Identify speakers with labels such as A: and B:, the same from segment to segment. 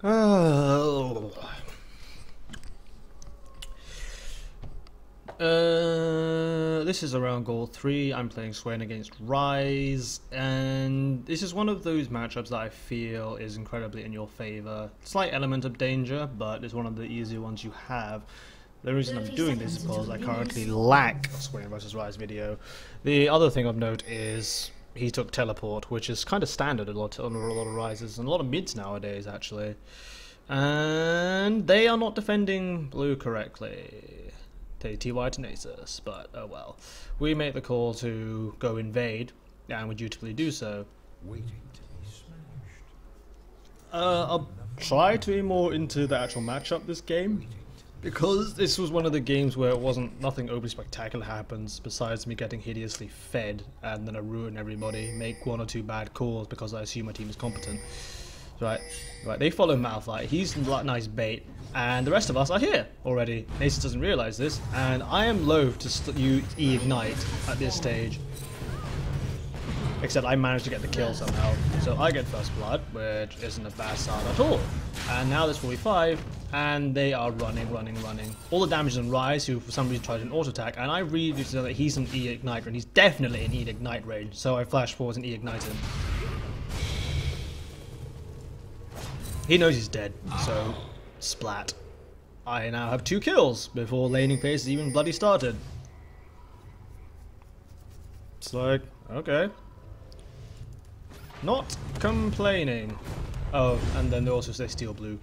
A: Oh. This is around goal 3. I'm playing Swain against Ryze, and this is one of those matchups that I feel is incredibly in your favor. Slight element of danger, but it's one of the easier ones you have. The reason I'm doing this is because I currently lack a Swain vs Ryze video. The other thing of note is he took teleport, which is kind of standard on a lot of Ryzes and a lot of mids nowadays actually. And they are not defending blue correctly. TY Tenacious, but oh well. We make the call to go invade, and we dutifully do so.
B: Waiting to be smashed.
A: I'll try to be more into the actual matchup this game, because this was one of the games where it wasn't nothing overly spectacular happens besides me getting hideously fed, and then I ruin everybody, make one or two bad calls because I assume my team is competent. Right, they follow Malphite, he's nice bait, and the rest of us are here already. Nasus doesn't realise this, and I am loath to use E-Ignite at this stage. Except I managed to get the kill somehow, so I get first blood, which isn't a bad start at all. And now there's 45, and they are running. All the damage is on Ryze, who for some reason tried an auto attack, and I really know that he's an E-Ignite, and he's definitely in E-Ignite range, so I flash forwards and E-Ignite him. He knows he's dead, so splat. I now have 2 kills before laning phase has even bloody started. It's like, okay. Not complaining. Oh, and then they also say steel blue.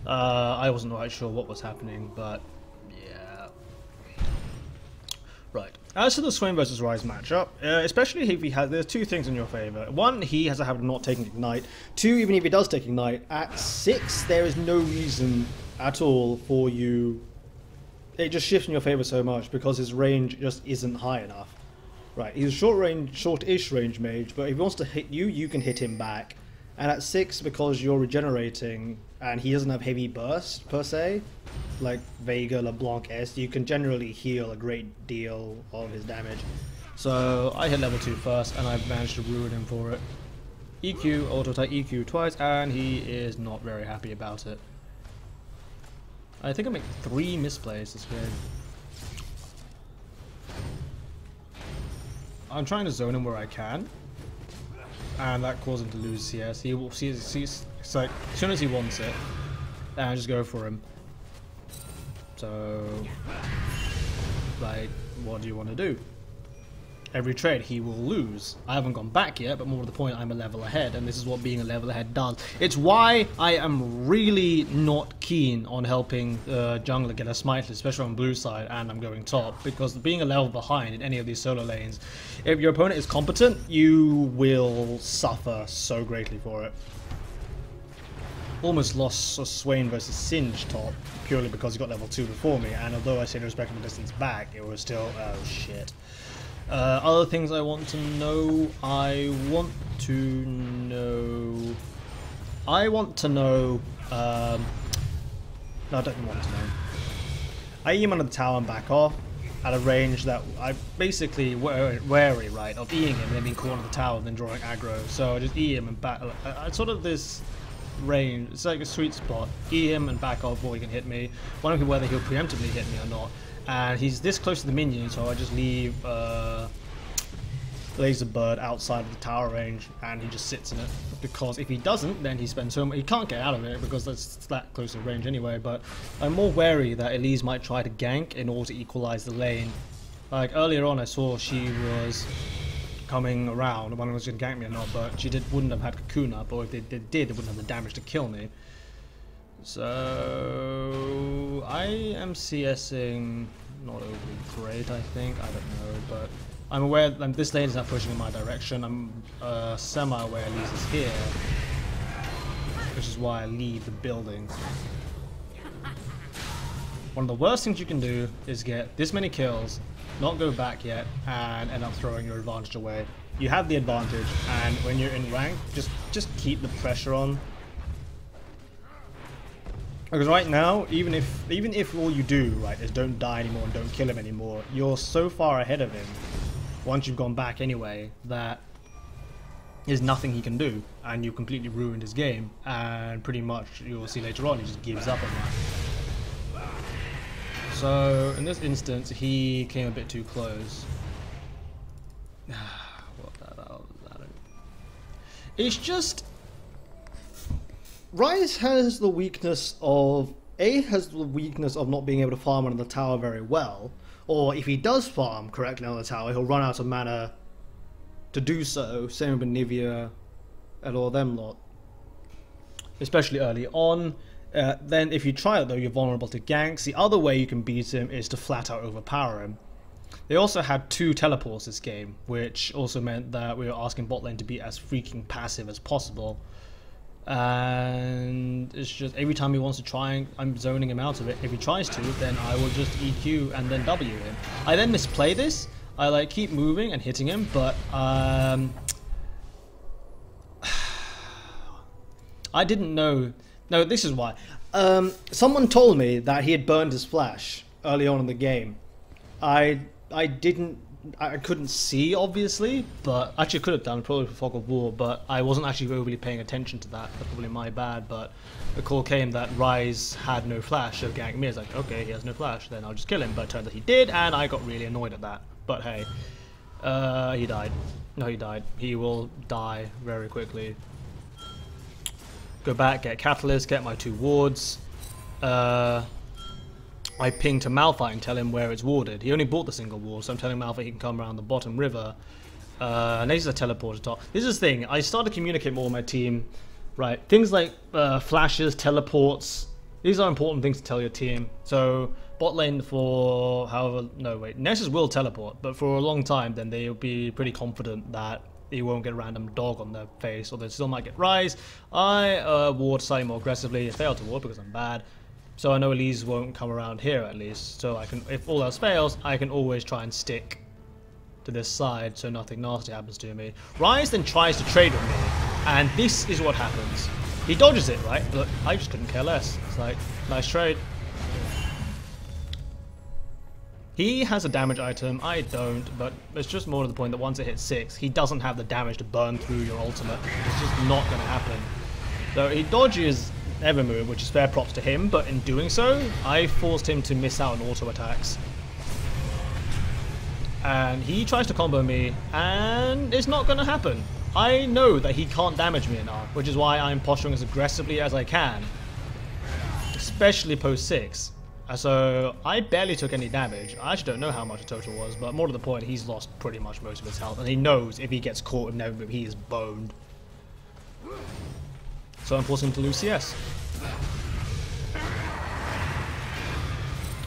A: I wasn't quite sure what was happening, but yeah. Right. As to the Swain vs Ryze matchup, especially if he has, there's 2 things in your favour. 1, he has a habit of not taking Ignite. 2, even if he does take Ignite, at 6 there is no reason at all for you. It just shifts in your favour so much because his range just isn't high enough. Right, he's a short-ish range mage, but if he wants to hit you, you can hit him back. And at 6, because you're regenerating, and he doesn't have heavy burst, per se, like Veigar, LeBlanc, S, you can generally heal a great deal of his damage. So I hit level 2 first, and I've managed to ruin him for it. EQ, auto-attack EQ twice, and he is not very happy about it. I think I make 3 misplays this game. I'm trying to zone him where I can, and that causes him to lose CS. He will see it's like as soon as he wants it, and I just go for him. So, like, what do you want to do? Every trade he will lose. I haven't gone back yet, but more to the point, I'm a level ahead, and this is what being a level ahead does. It's why I am really not keen on helping jungler get a smite, especially on blue side, and I'm going top, because being a level behind in any of these solo lanes, if your opponent is competent, you will suffer so greatly for it. Almost lost a Swain versus Singe top, purely because he got level 2 before me, and although I stayed a respectable distance back, it was still, oh shit. Other things I want to know, I want to know, no, I don't want to know. I aim under the tower and back off at a range that I basically wary, right, of Eing him and then being caught on the tower and then drawing aggro. So I just E him and back, sort of this range, it's like a sweet spot. E him and back off before he can hit me. Wondering whether he'll preemptively hit me or not. And he's this close to the minion, so I just leave Laser Bird outside of the tower range, and he just sits in it. Because if he doesn't, then he spends so much. He can't get out of it because that's that close to range anyway. But I'm more wary that Elise might try to gank in order to equalize the lane. Like earlier on, I saw she was coming around. I wonder if she was going to gank me or not, but she wouldn't have had Cocoon up, or if they did, they wouldn't have the damage to kill me. So I am CSing not overly great, I think. I don't know, but I'm aware that this lane is not pushing in my direction. I'm semi-aware Elise is here, which is why I leave the building. One of the worst things you can do is get this many kills, not go back yet, and end up throwing your advantage away. You have the advantage, and when you're in rank, just keep the pressure on. Because right now, even if all you do, right, is don't die anymore and don't kill him anymore, you're so far ahead of him, once you've gone back anyway, that there's nothing he can do, and you've completely ruined his game, and pretty much you'll see later on he just gives up on that. So in this instance he came a bit too close. It's just Ryze has the weakness of not being able to farm under the tower very well, or if he does farm correctly on the tower, he'll run out of mana to do so. Same with Nivea and all them lot, especially early on. Then if you try it though, you're vulnerable to ganks. The other way you can beat him is to flat out overpower him. They also had 2 teleports this game, which also meant that we were asking bot lane to be as freaking passive as possible. And it's just every time he wants to try, I'm zoning him out of it. If he tries to, then I will just EQ and then W him. I then misplay this. I like keep moving and hitting him, but I didn't know. No, this is why. Someone told me that he had burned his flash early on in the game. I couldn't see, obviously, but actually could have done, probably for Fog of War, but I wasn't actually overly paying attention to that. That's probably my bad, but the call came that Ryze had no flash, so ganked me. I was like, okay, he has no flash, then I'll just kill him, but it turned out he did, and I got really annoyed at that. But hey, he died. No, he died. He will die very quickly. Go back, get Catalyst, get my 2 wards. I ping to Malphite and tell him where it's warded. He only bought the single ward, so I'm telling Malphite he can come around the bottom river. And this is a teleporter top. This is the thing, I started to communicate more with my team. Right, things like flashes, teleports, these are important things to tell your team. So bot lane for Nessus will teleport, but for a long time then they'll be pretty confident that he won't get a random dog on their face, or they still might get Ryze. I ward slightly more aggressively. I fail to ward because I'm bad. So I know Elise won't come around here at least. So I can, if all else fails, I can always try and stick to this side so nothing nasty happens to me. Ryze then tries to trade with me, and this is what happens. He dodges it, right? But I just couldn't care less. It's like, nice trade. He has a damage item, I don't, but it's just more to the point that once it hits 6, he doesn't have the damage to burn through your ultimate. It's just not going to happen. So he dodges Evermove, which is fair props to him, but in doing so, I forced him to miss out on auto attacks. And he tries to combo me, and it's not going to happen. I know that he can't damage me enough, which is why I'm posturing as aggressively as I can, especially post 6. So I barely took any damage. I actually don't know how much the total was, but more to the point, he's lost pretty much most of his health, and he knows if he gets caught with Evermove, he is boned. So I'm forcing him to lose CS.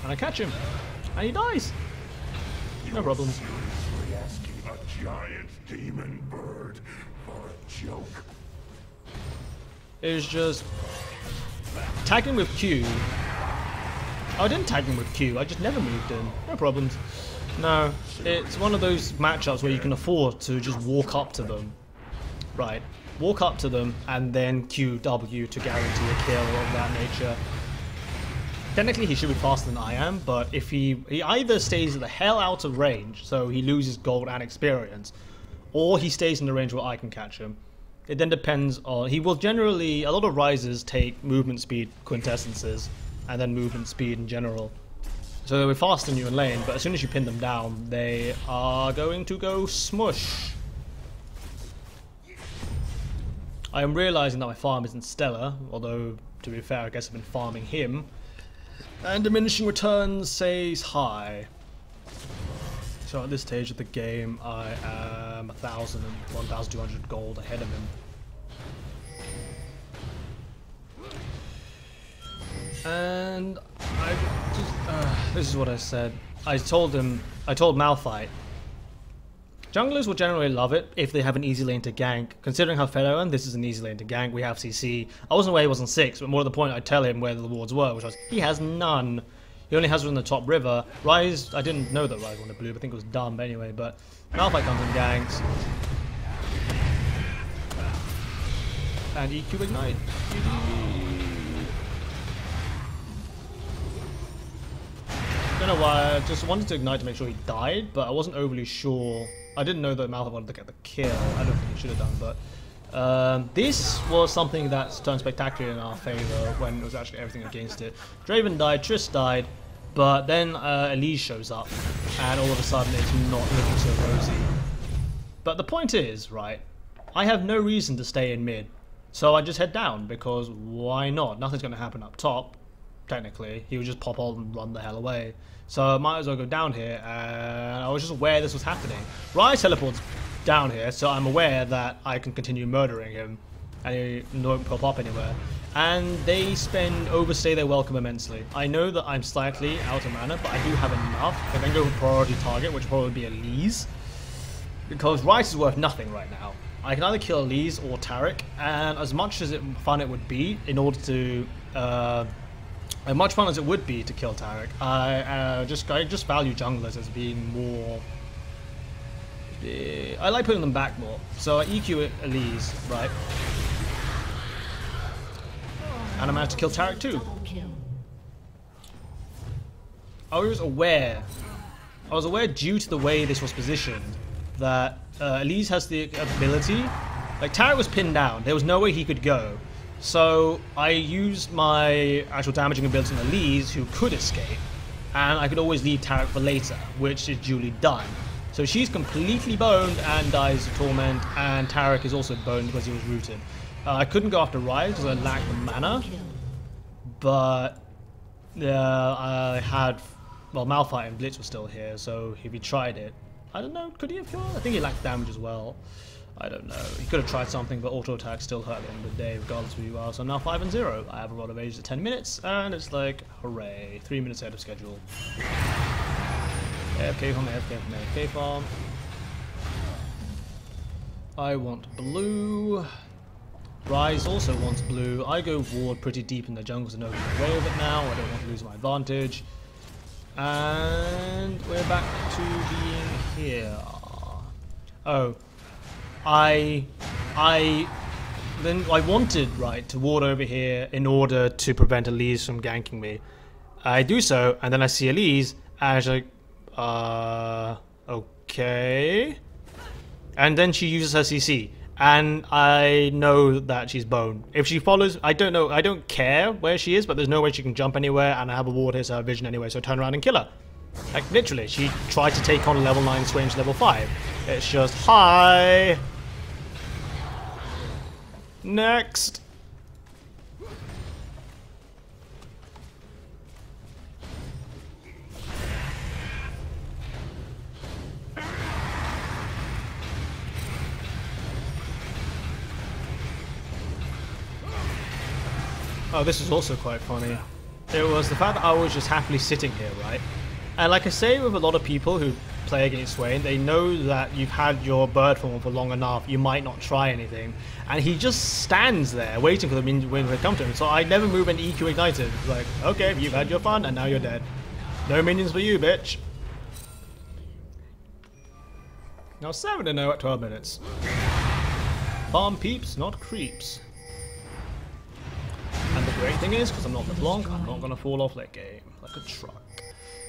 A: And I catch him. And he dies. No problems.
C: Asking a giant demon bird for a joke.
A: It was just tag him with Q. Oh, I didn't tag him with Q, I just never moved in. No problems. No, it's one of those matchups where you can afford to just walk up to them. Right. Walk up to them and then QW to guarantee a kill of that nature. Technically he should be faster than I am, but if he either stays the hell out of range, so he loses gold and experience, or he stays in the range where I can catch him. It then depends on, he will generally, a lot of Ryzes take movement speed quintessences, and then movement speed in general. So they'll be faster than you in lane, but as soon as you pin them down, they are going to go smush. I am realising that my farm isn't stellar, although, to be fair, I guess I've been farming him. And diminishing returns says hi. So at this stage of the game, I am 1,000 and 1,200 gold ahead of him. And I just, this is what I said. I told Malphite, junglers will generally love it if they have an easy lane to gank. Considering how fed I am, this is an easy lane to gank. We have CC. I wasn't aware he wasn't 6, but more to the point, I tell him where the wards were, which was, he has none. He only has one in the top river. Ryze, I didn't know that Ryze wanted blue, but I think it was dumb anyway, but Malphite comes and ganks. And EQ ignite. I don't know why, I just wanted to ignite to make sure he died, but I wasn't overly sure I didn't know that Malphite wanted to get the kill. I don't think he should have done, but this was something that's turned spectacular in our favor when it was actually everything against it. Draven died, Triss died, but then Elise shows up, and all of a sudden it's not looking so rosy. But the point is, right, I have no reason to stay in mid, so I just head down, because why not? Nothing's going to happen up top, technically. He would just pop on and run the hell away. So I might as well go down here, and I was just aware this was happening. Ryze teleports down here, so I'm aware that I can continue murdering him, and he won't pop up anywhere. And they overstay their welcome immensely. I know that I'm slightly out of mana, but I do have enough. I then go for priority target, which will probably be Elise, because Ryze is worth nothing right now. I can either kill Elise or Taric, and as much as fun it would be in order to as much fun as it would be to kill Taric, I just value junglers as being more. I like putting them back more. So I EQ Elise, right? And I managed to kill Taric too. I was aware due to the way this was positioned that Elise has the ability. Like, Taric was pinned down. There was no way he could go. So I used my actual damaging ability on Elise, who could escape, and I could always leave Taric for later, which is duly done. So she's completely boned and dies of torment, and Taric is also boned because he was rooted. I couldn't go after Ryze because I lacked the mana, but I had, well, Malphite and Blitz were still here, so if he tried it, I don't know, could he have killed? I think he lacked damage as well. I don't know. He could have tried something, but auto attack still hurt at the end of the day, regardless of who you are. So I'm now 5-0. I have a rod of age at 10 minutes, and it's like, hooray, 3 minutes ahead of schedule. AFK farm, AFK farm, AFK farm. I want blue. Ryze also wants blue. I go ward pretty deep in the jungle, so nobody's away with it now. I don't want to lose my advantage. And we're back to being here. Oh. I wanted, right, to ward over here in order to prevent Elise from ganking me. I do so, and then I see Elise, and I'm like, okay. And then she uses her CC, and I know that she's boned. If she follows, I don't know, I don't care where she is, but there's no way she can jump anywhere, and I have a ward here, so I have vision anyway, so turn around and kill her. Like, literally, she tried to take on a level 9 Swain to level 5. It's just, hi! Next! Oh, this is also quite funny. It was the fact that I was just happily sitting here, right? And like I say with a lot of people who play against Swain, they know that you've had your bird form for long enough, you might not try anything. And he just stands there waiting for the minion to come to him. So I never move an EQ ignited. It's like, okay, you've had your fun and now you're dead. No minions for you, bitch. Now 7-0 at 12 minutes. Farm peeps, not creeps. And the great thing is, because I'm not LeBlanc, I'm not going to fall off late game like a truck.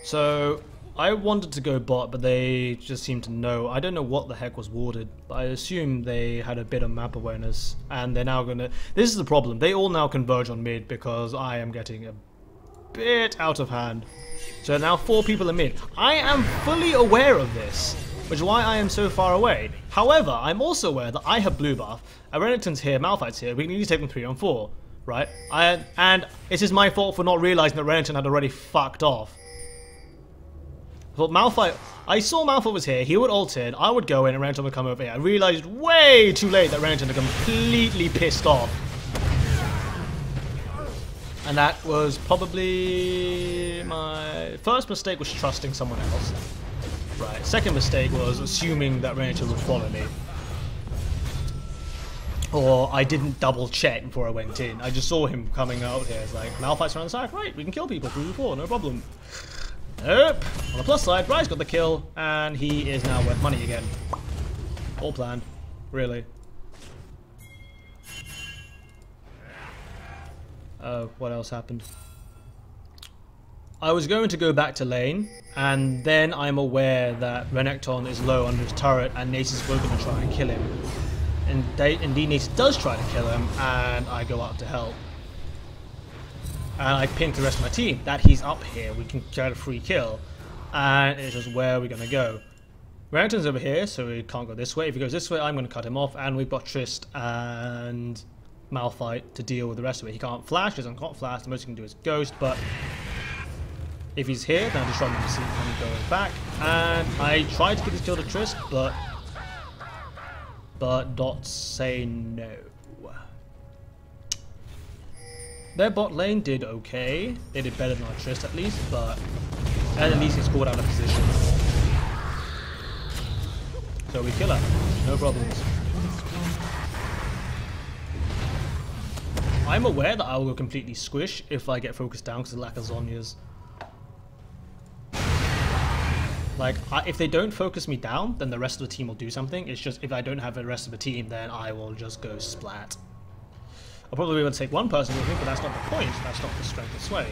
A: So I wanted to go bot, but they just seemed to know. I don't know what the heck was warded, but I assume they had a bit of map awareness, and they're now going to... This is the problem. They all now converge on mid because I am getting a bit out of hand. So now 4 people are mid. I am fully aware of this, which is why I am so far away. However, I'm also aware that I have blue buff, Renekton's here, Malphite's here, we can easily take them 3 on 4. Right? And it is my fault for not realizing that Renekton had already fucked off. But Malphite, I saw Malphite was here, he would ult in, I would go in and Renekton would come over here. I realized way too late that Renekton had completely pissed off. And that was probably my first mistake, was trusting someone else. Right, second mistake was assuming that Renekton would follow me. Or I didn't double check before I went in. I just saw him coming out here. It's like, Malphite's around the side. Right, we can kill people 3v4, no problem. Nope. On the plus side, Ryze got the kill, and he is now worth money again. All planned. Really. What else happened? I was going to go back to lane, and then I'm aware that Renekton is low under his turret, and Nasus is going to try and kill him. And indeed, Nasus does try to kill him, and I go up to help. And I ping to the rest of my team that he's up here, we can get a free kill. And it's just where we're going to go. Renekton's over here, so he can't go this way. If he goes this way, I'm going to cut him off, and we've got Trist and Malphite to deal with the rest of it. He can't flash, because I can't flash, the most he can do is Ghost, but if he's here, then I just run him to see him going back. And I tried to get this kill to Trist, but dots say no. Their bot lane did okay. They did better than our Trist at least, but at least he scored out of position. So we kill her, no problems. I'm aware that I will go completely squish if I get focused down because of the lack of Zhonya's. Like, if they don't focus me down, then the rest of the team will do something. It's just, if I don't have the rest of the team, then I will just go splat. I'll probably be able to take one person with me, but that's not the point. That's not the strength of Swain.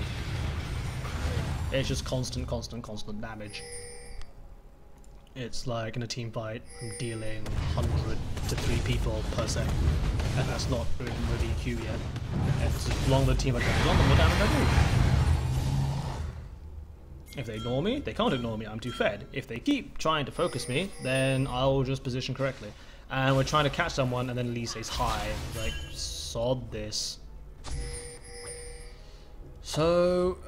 A: It's just constant damage. It's like in a team fight, I'm dealing 100 to 3 people per second. And that's not even with EQ yet. And the longer the team fight goes on, the more damage I do. If they ignore me, they can't ignore me, I'm too fed. If they keep trying to focus me, then I'll just position correctly. And we're trying to catch someone, and then Lee says hi. Like, sod this. So...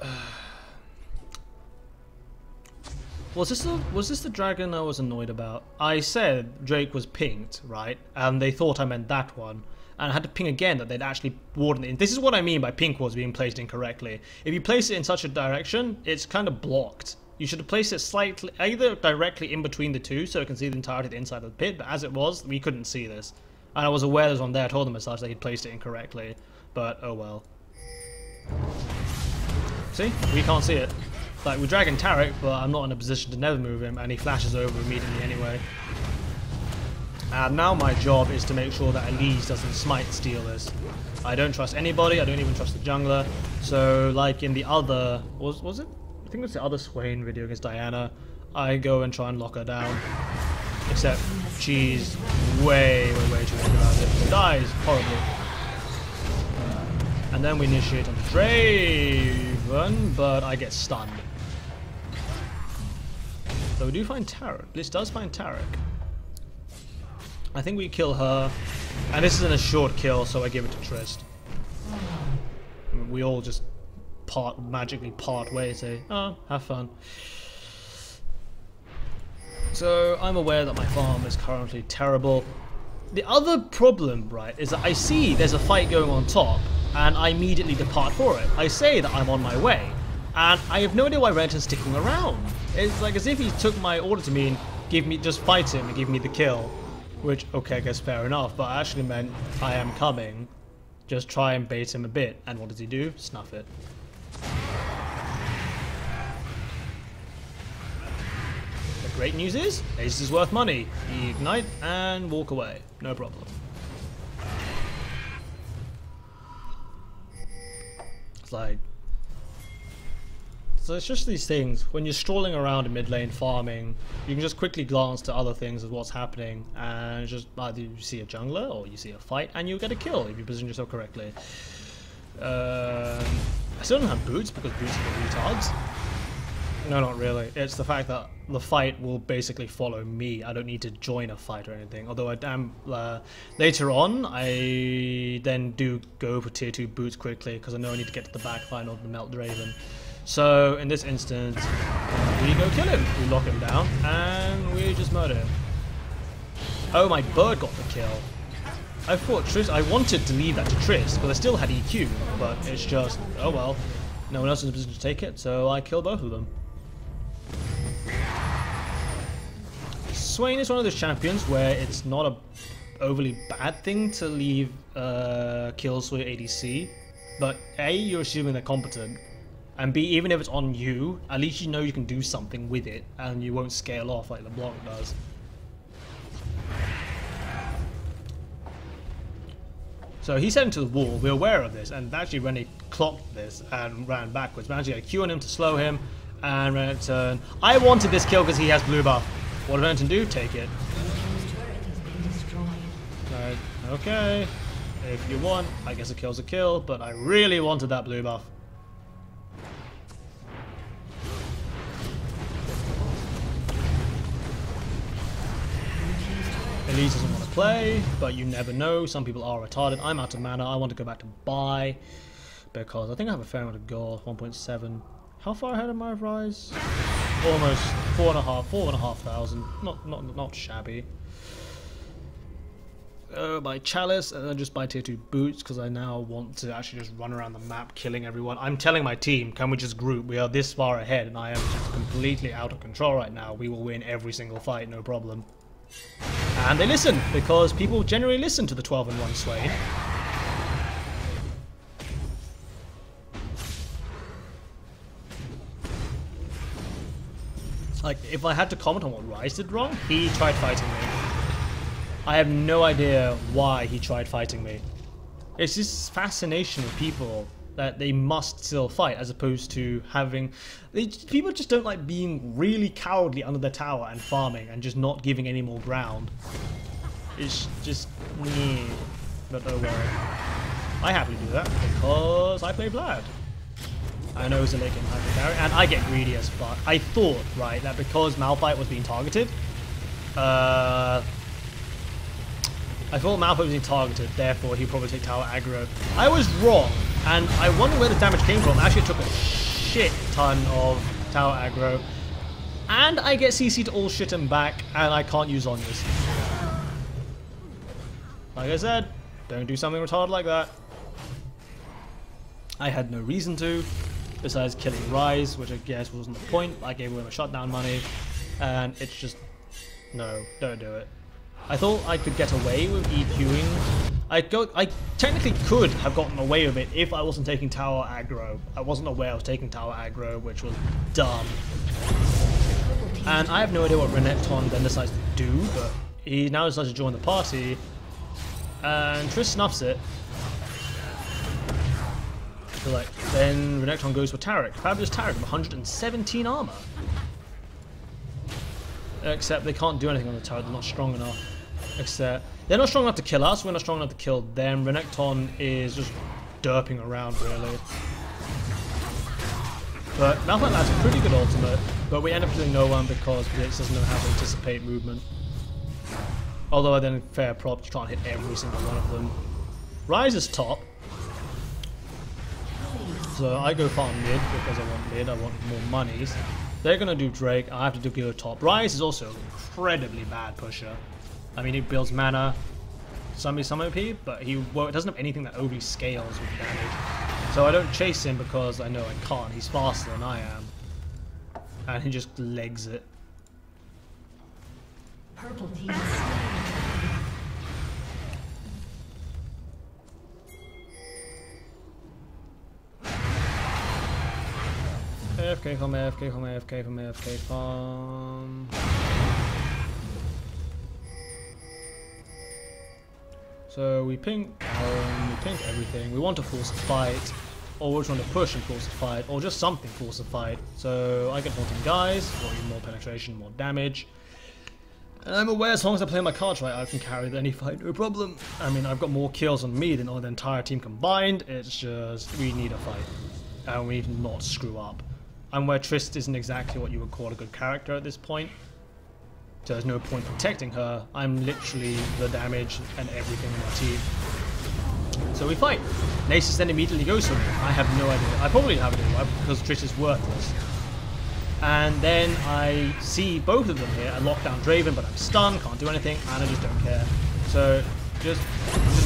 A: Was this the dragon I was annoyed about? I said Drake was pinged, right? And they thought I meant that one. And I had to ping again that they'd actually warden it. This is what I mean by ping codes being placed incorrectly. If you place it in such a direction, it's kind of blocked. You should have placed it slightly, either directly in between the two so it can see the entirety of the inside of the pit, but as it was, we couldn't see this. And I was aware it was on there, I told them as such that he'd placed it incorrectly. But, oh well. See? We can't see it. Like, we're dragging Tarek, but I'm not in a position to never move him, and he flashes over immediately anyway. And now my job is to make sure that Elise doesn't smite steal this. I don't trust anybody, I don't even trust the jungler. So, like in the other... Was it? I think it was the other Swain video against Diana. I go and try and lock her down. Except she's way too weak around it. She dies horribly. And then we initiate on Draven, but I get stunned. So we do find Tarek. Bliss does find Tarek. I think we kill her. And this isn't a short kill, so I give it to Trist. I mean, we all just magically part ways, say, oh, have fun. So I'm aware that my farm is currently terrible. The other problem, right, is that I see there's a fight going on top, and I immediately depart for it. I say that I'm on my way, and I have no idea why Renton's sticking around. It's like as if he took my order to me and just fight him and give me the kill. Which, okay, I guess fair enough, but actually meant I am coming. Just try and bait him a bit. And what does he do? Snuff it. The great news is, Ace is worth money. You ignite and walk away. No problem. It's like... So it's just these things, when you're strolling around in mid lane farming, you can just quickly glance to other things of what's happening, and just either you see a jungler or you see a fight, and you'll get a kill if you position yourself correctly. I still don't have boots, because boots are the retards. No, not really. It's the fact that the fight will basically follow me. I don't need to join a fight or anything, although I am, later on, I then do go for tier 2 boots quickly, because I know I need to get to the back line of the Melt Draven. So, in this instance, we go kill him. We lock him down, and we just murder him. Oh, my bird got the kill. I thought I wanted to leave that to Trist, because I still had EQ, but it's just, oh well. No one else is in a position to take it, so I kill both of them. Swain is one of those champions where it's not a overly bad thing to leave kills for your ADC, but A, you're assuming they're competent, and B, even if it's on you, at least you know you can do something with it, and you won't scale off like LeBlanc does. So he set into the wall, we're aware of this, and actually when he clocked this and ran backwards, managed to get a Q on him to slow him, and Renekton... I wanted this kill because he has blue buff. What did Renekton do? Take it. Right, okay. If you want, I guess a kill's a kill, but I really wanted that blue buff. Elise doesn't want to play, but you never know. Some people are retarded. I'm out of mana. I want to go back to buy because I think I have a fair amount of gold. 1.7. How far ahead am I of Ryze? Almost 4,500. Not shabby. Buy Chalice and then just buy tier 2 boots because I now want to actually just run around the map killing everyone. I'm telling my team, can we just group? We are this far ahead and I am just completely out of control right now. We will win every single fight, no problem. And they listen, because people generally listen to the 12-1 Swain. Like, if I had to comment on what Ryze did wrong, he tried fighting me. I have no idea why he tried fighting me. It's this fascination with people that they must still fight, as opposed to having... people just don't like being really cowardly under the tower and farming and just not giving any more ground. It's just... meh. But oh well. I happily do that because I play Vlad. I know Zillick can hyper carry, and I get greedy as fuck. I thought, right, that because Malphite was being targeted, I thought Malphite was being targeted, therefore he'd probably take tower aggro. I was wrong, and I wonder where the damage came from. Actually, it took a shit ton of tower aggro, and I get CC to all shit him back, and I can't use Zhonya's. Like I said, don't do something retarded like that. I had no reason to, besides killing Ryze, which I guess wasn't the point. I gave away my shutdown money, and it's just, no, don't do it. I thought I could get away with EQing. I technically could have gotten away with it if I wasn't taking tower aggro. I wasn't aware I was taking tower aggro, which was dumb. And I have no idea what Renekton then decides to do, but he now decides to join the party, and Triss snuffs it. So like, then Renekton goes for Taric. Fabulous Taric with 117 armor. Except they can't do anything on the turret, they're not strong enough. Except, they're not strong enough to kill us, we're not strong enough to kill them. Renekton is just derping around, really. But Malphite has a pretty good ultimate, but we end up killing no one because Blitz doesn't know how to anticipate movement. Although then, fair props, you can't hit every single one of them. Ryze is top. So I go farm mid because I want mid, I want more monies. They're gonna do Drake, I have to go top. Ryze is also an incredibly bad pusher. I mean, he builds mana, some OP, but he doesn't have anything that overly scales with damage. So I don't chase him because I know I can't, he's faster than I am. And he just legs it.
D: Purple team.
A: AFK farm, AFK farm, AFK farm, AFK farm. So we pink everything. We want to force a fight, or we're trying to push and force a fight, or just something force a fight. So I get haunting guys, or even more penetration, more damage. And I'm aware as long as I play my cards right, I can carry any fight, no problem. I mean, I've got more kills on me than on the entire team combined. It's just, we need a fight. And we need to not screw up. I'm aware Triss isn't exactly what you would call a good character at this point. So there's no point protecting her. I'm literally the damage and everything in my team. So we fight. Nasus then immediately goes for me. I have no idea. I probably have no idea because Triss is worthless. And then I see both of them here. I lock down Draven, but I'm stunned, can't do anything, and I just don't care. So just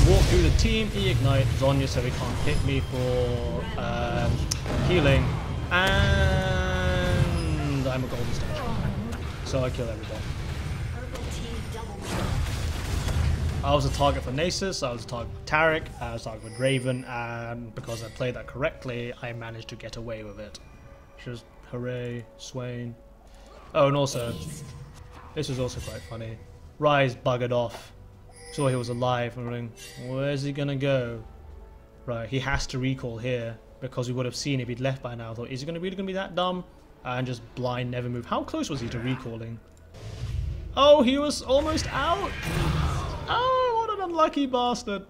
A: walk through the team, E-ignite Zhonya so he can't hit me for healing, and I'm a golden statue. So I kill everybody. I was a target for Nasus, I was a target for Taric, I was a target for Draven, and because I played that correctly, I managed to get away with it. Just hooray, Swain. Oh, and also, this was also quite funny. Ryze buggered off Saw he was alive and running. Where's he gonna go? Right, he has to recall here because we would have seen if he'd left by now. I thought, is he really gonna be that dumb and just blind never move? How close was he to recalling? Oh, he was almost out. Oh, what an unlucky bastard.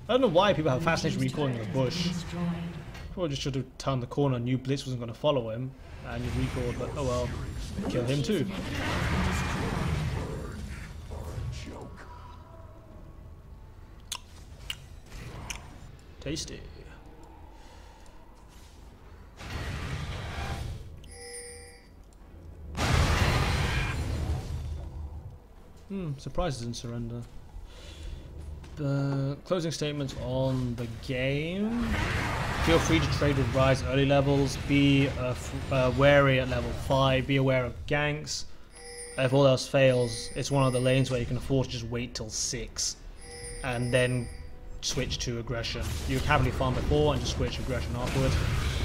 A: I don't know why people have fascination recalling in the bush. Probably just should have turned the corner, knew Blitz wasn't going to follow him, and he recalled, but oh well, kill him too. Tasty. Surprise didn't surrender. Closing statements on the game. Feel free to trade with Ryze early levels. Be wary at level 5. Be aware of ganks. If all else fails, it's one of the lanes where you can afford to just wait till 6 and then switch to aggression. You can happily farm before and just switch aggression afterwards.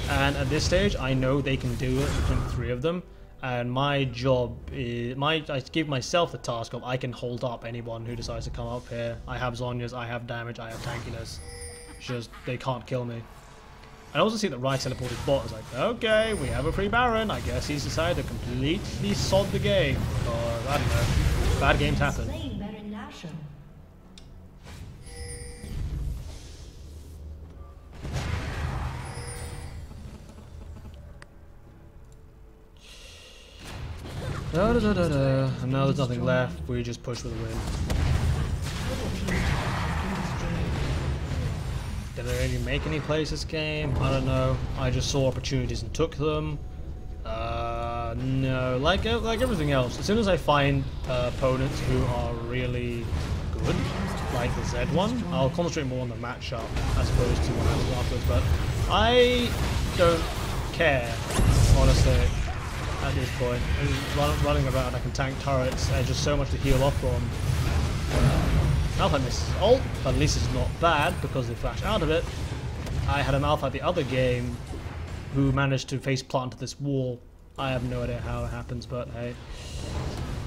A: And at this stage, I know they can do it between the 3 of them. And my job is, I give myself the task of I can hold up anyone who decides to come up here. I have Zhonya's, I have damage, I have tankiness. Just, they can't kill me. I also see that Ryze teleported bot. I was like, okay, we have a free Baron. I guess he's decided to completely sod the game. Or, I don't know, bad games happen. And now there's nothing left, we just push with a win. Did I really make any plays this game? I don't know. I just saw opportunities and took them. No, like everything else, as soon as I find opponents who are really good, like the Z one, I'll concentrate more on the matchup as opposed to what happens afterwards, but I don't care, honestly. At this point, running around, I can tank turrets. There's just so much to heal off from. Malphite misses ult, but at least it's not bad because they flash out of it. I had a Malphite the other game who managed to face plant to this wall. I have no idea how it happens, but hey.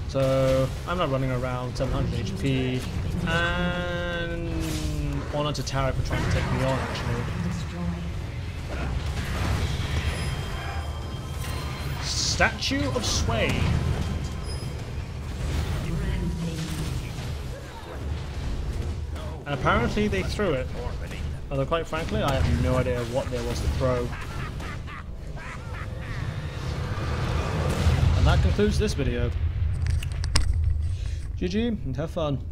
A: So I'm not running around 700 HP, and honor to Tarek for trying to take me on actually. Statue of Swain. And apparently they threw it. Although quite frankly, I have no idea what there was to throw. And that concludes this video. GG and have fun.